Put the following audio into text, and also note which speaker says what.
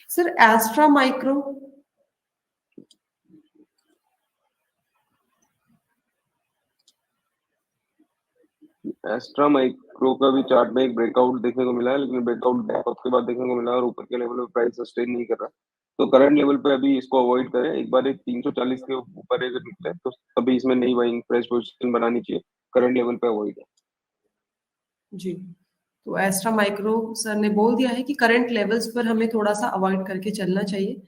Speaker 1: Sir Astra micro,
Speaker 2: Astra micro का भी chart में एक ब्रेकआउट देखने को मिला है, लेकिन ब्रेकआउट बैकआउट के बाद देखने को मिला और ऊपर के लेवल पे प्राइस सस्टेन नहीं कर रहा। तो करंट लेवल पे अभी इसको अवॉइड करें। एक बार एक 340 के ऊपर अगर निकले तो अभी इसमें नई बाइंग फ्रेश पोजीशन बनानी चाहिए। करंट लेवल पे अवॉइड है
Speaker 1: जी। तो एस्ट्रा माइक्रो सर ने बोल दिया है कि करंट लेवल्स पर हमें थोड़ा सा अवॉइड करके चलना चाहिए।